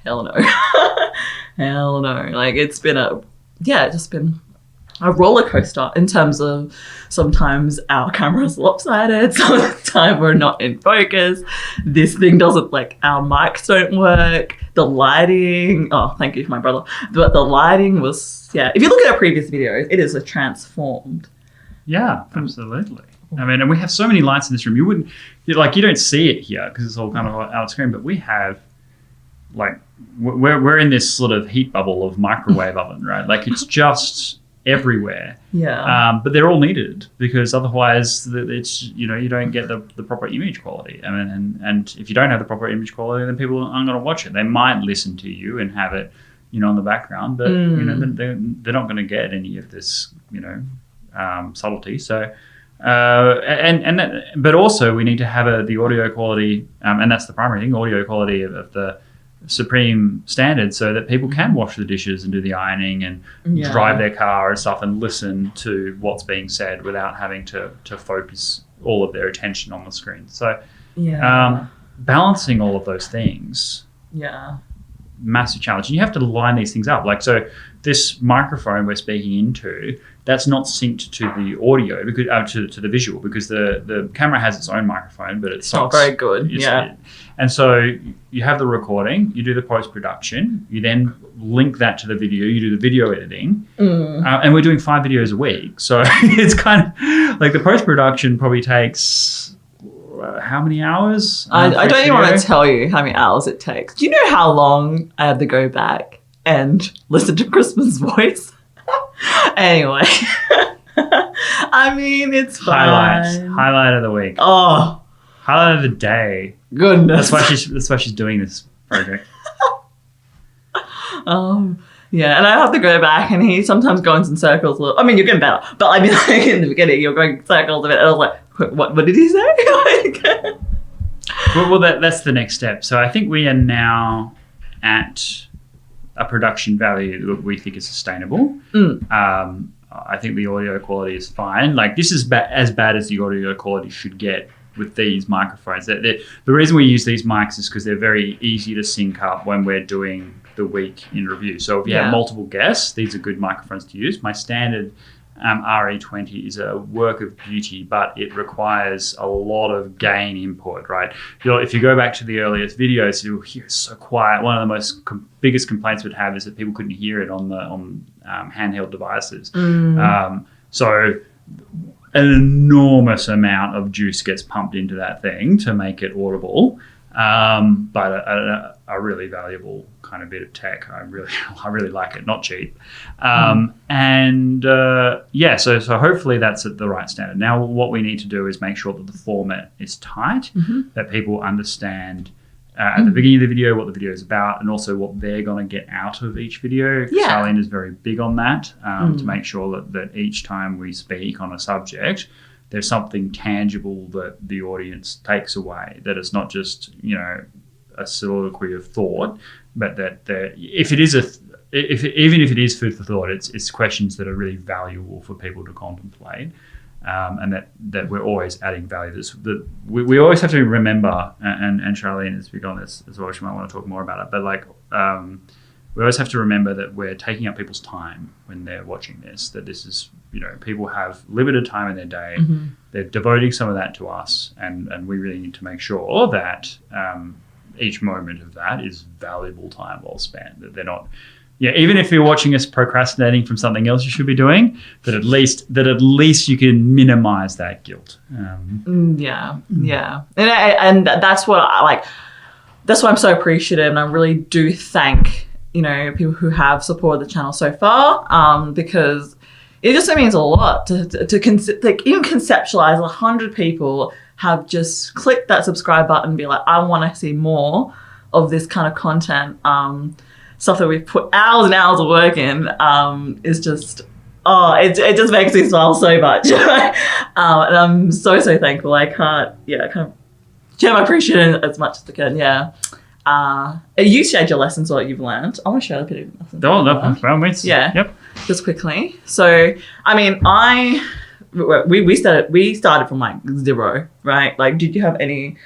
Hell no. Hell no. Like, it's been just been a roller coaster in terms of sometimes our camera's lopsided, sometimes we're not in focus, this thing doesn't, like, our mics don't work, the lighting, thank you for my brother, but the lighting was, if you look at our previous videos, it is transformed. Yeah, absolutely. I mean, and we have so many lights in this room, you don't see it here because it's all kind of out of screen, but we have, like, we're in this sort of heat bubble of microwave oven, right? Like, it's just everywhere. Yeah. But they're all needed because otherwise it's, you don't get the proper image quality. I mean, and if you don't have the proper image quality, then people aren't going to watch it. They might listen to you and have it, in the background, but they're not going to get any of this, subtlety. So, but also we need to have the audio quality, and that's the primary thing, audio quality of the supreme standard, so that people can wash the dishes and do the ironing and drive their car and stuff and listen to what's being said without having to focus all of their attention on the screen. So balancing all of those things, massive challenge. And you have to line these things up. Like, so this microphone we're speaking into, that's not synced to the audio because to the visual, because the camera has its own microphone, but it's not very good. And so you have the recording, you do the post-production, you then link that to the video, you do the video editing, and we're doing 5 videos a week. So it's kind of like the post-production probably takes how many hours? I don't even want to tell you how many hours it takes. Do you know how long I had to go back and listen to Crispin's voice? Anyway, I mean, it's fine. Highlight of the week. Oh, highlight of the day. Goodness. That's why she's doing this project. Yeah, and I have to go back, and he sometimes goes in circles. I mean, you're getting better, but I mean, like in the beginning, you're going in circles a bit. And I was like, what did he say? Well, that's the next step. So I think we are now at a production value that we think is sustainable. I think the audio quality is fine. Like, this is as bad as the audio quality should get with these microphones. The reason we use these mics is because they're very easy to sync up when we're doing the week in review. So if you have multiple guests, these are good microphones to use. My standard RE20 is a work of beauty, but it requires a lot of gain input, right? If you go back to the earliest videos, you'll hear it's so quiet. One of the most biggest complaints we'd have is that people couldn't hear it on handheld devices. So an enormous amount of juice gets pumped into that thing to make it audible, but a really valuable kind of bit of tech. I really like it, not cheap. So hopefully that's at the right standard. Now what we need to do is make sure that the format is tight, that people understand at the beginning of the video what the video is about, and also what they're going to get out of each video. Charlene is very big on that, to make sure that each time we speak on a subject, there's something tangible that the audience takes away, that it's not just, a soliloquy of thought, but that even if it is food for thought, it's questions that are really valuable for people to contemplate. And that we're always adding value. We always have to remember, and Charlene is big on this as well, she might want to talk more about it, but we always have to remember that we're taking up people's time when they're watching this, that this is, people have limited time in their day, they're devoting some of that to us, and we really need to make sure that each moment of that is valuable time well spent, that they're not... even if you're watching us procrastinating from something else you should be doing, that at least you can minimize that guilt. And that's what I like. That's why I'm so appreciative, and I really do thank people who have supported the channel so far, because it just means a lot to even conceptualize 100 people have just clicked that subscribe button and be like, I want to see more of this kind of content. Stuff that we've put hours and hours of work in, is just, it just makes me smile so much. And I'm so thankful. I can't share my appreciation as much as I can. You shared your lessons, what you've learned. I want to share a bit of lessons. Yep. Just quickly. So, I mean, we started from like zero, right? Like, did you have any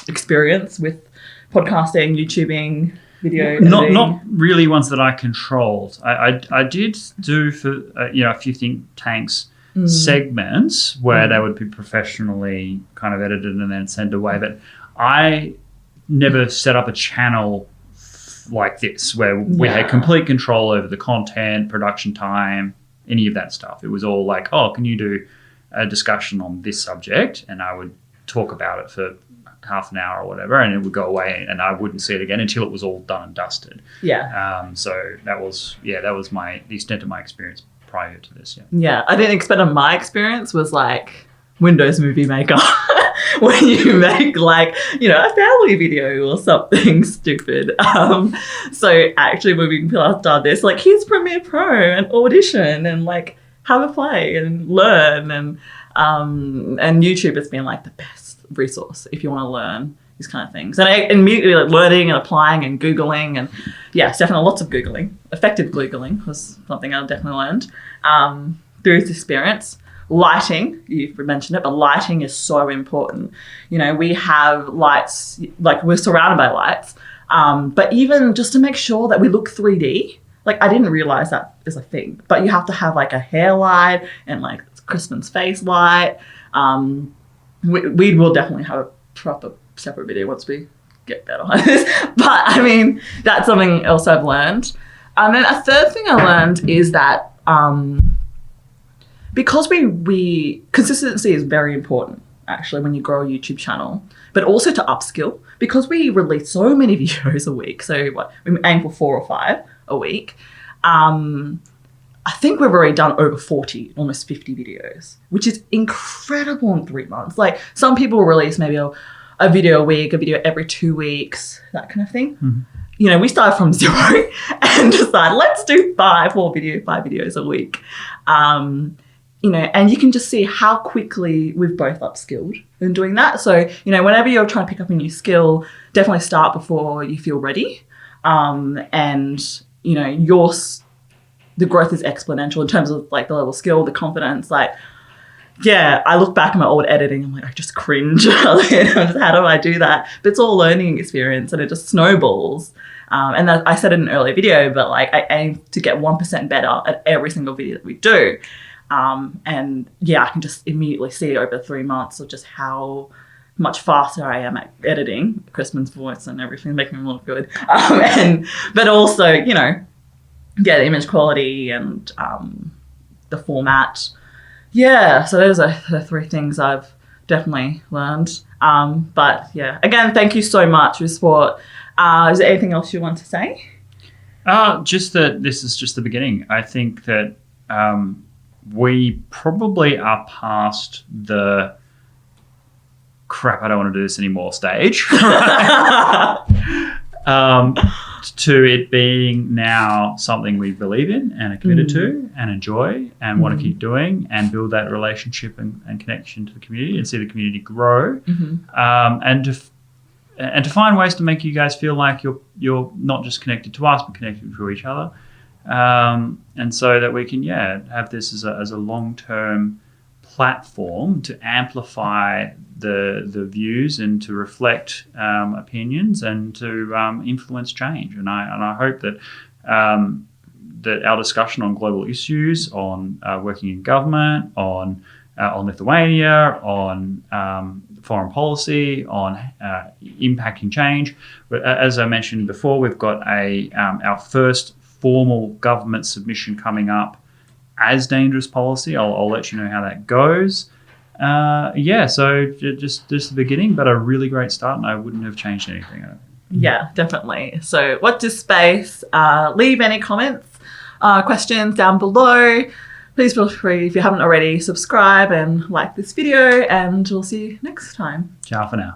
experience with podcasting, YouTubing, video editing? Not really ones that I controlled. I did do for a few think tanks segments where they would be professionally kind of edited and then sent away, but I never set up a channel like this where we had complete control over the content, production time, any of that stuff. It was all like, can you do a discussion on this subject, and I would talk about it for half an hour or whatever, and it would go away, and I wouldn't see it again until it was all done and dusted. So that was the extent of my experience prior to this. I didn't expect my experience was like Windows Movie Maker when you make like a family video or something stupid. So actually when we started this, like, here's Premiere Pro and Audition, and like have a play and learn, and YouTube has been like the best resource if you want to learn these kind of things, and immediately like learning and applying and Googling, and definitely lots of Googling. Effective Googling was something I definitely learned through this experience. Lighting, you've mentioned it, but lighting is so important. We have lights, like we're surrounded by lights, but even just to make sure that we look 3D, like I didn't realize that is a thing, but you have to have like a hair light and like Crispin's face light. We will definitely have a proper separate video once we get better on this. But I mean, that's something else I've learned. And then a third thing I learned is that because we consistency is very important actually when you grow a YouTube channel, but also to upskill, because we release so many videos a week. So we aim for 4 or 5 a week. I think we've already done over 40, almost 50 videos, which is incredible in 3 months. Like some people release maybe a video a week, a video every 2 weeks, that kind of thing. We started from 0 and decided, let's do 5 videos a week. And you can just see how quickly we've both upskilled in doing that. So, whenever you're trying to pick up a new skill, definitely start before you feel ready. The growth is exponential in terms of like the level of skill, the confidence. Like, I look back at my old editing, I'm like, I just cringe. How do I do that? But it's all learning experience, and it just snowballs. And that, I said in an earlier video, but like I aim to get 1% better at every single video that we do. And yeah, I can just immediately see over 3 months of just how much faster I am at editing Crispin's voice and everything, making him look good. But also, you know, get image quality and the format. Yeah, so those are the 3 things I've definitely learned. But yeah, again, thank you so much for support. Is there anything else you want to say? Just that this is just the beginning. I think that we probably are past the crap, I don't want to do this anymore stage. To it being now something we believe in and are committed to and enjoy and want to keep doing and build that relationship and connection to the community and see the community grow. And to find ways to make you guys feel like you're not just connected to us but connected to each other. And so that we can have this as a long-term platform to amplify the views and to reflect opinions and to influence change. And I hope that that our discussion on global issues, on working in government, on Lithuania, on foreign policy, on impacting change. But as I mentioned before, we've got our first formal government submission coming up as dangerous policy. I'll let you know how that goes. So just the beginning, but a really great start, and I wouldn't have changed anything. Yeah, definitely. So watch this space. Leave any comments, questions down below. Please feel free, if you haven't already, subscribe and like this video, and we'll see you next time. Ciao for now.